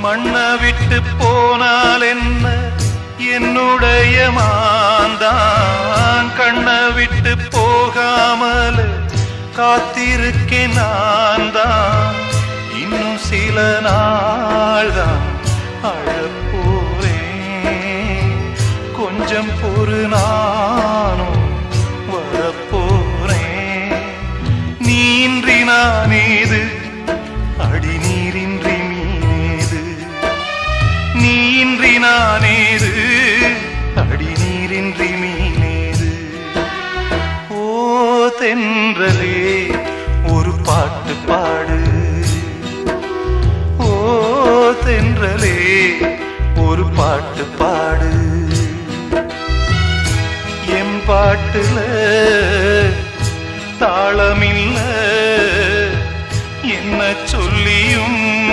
மண்ணை விட்டு போனால் என்ன என்னுடைய மாந்தான் கண்ணை விட்டு போகாமல் காத்திருக்கேன் நான் தான் இன்னும் சில நாள் தான் அழப்போறேன் கொஞ்சம் பொறு நானும் வரப்போறேன் நீன்றி நானேது அடி நீரின்றி மீனேது நீன்றி நானேது அடி நீரின்றி மீனேது ஓ தென்றலே ஒரு பாட்டு பாடு ஓ தென்றலே ஒரு பாட்டு பாடு என் பாட்டுல தாளமில்ல என்ன சொல்லி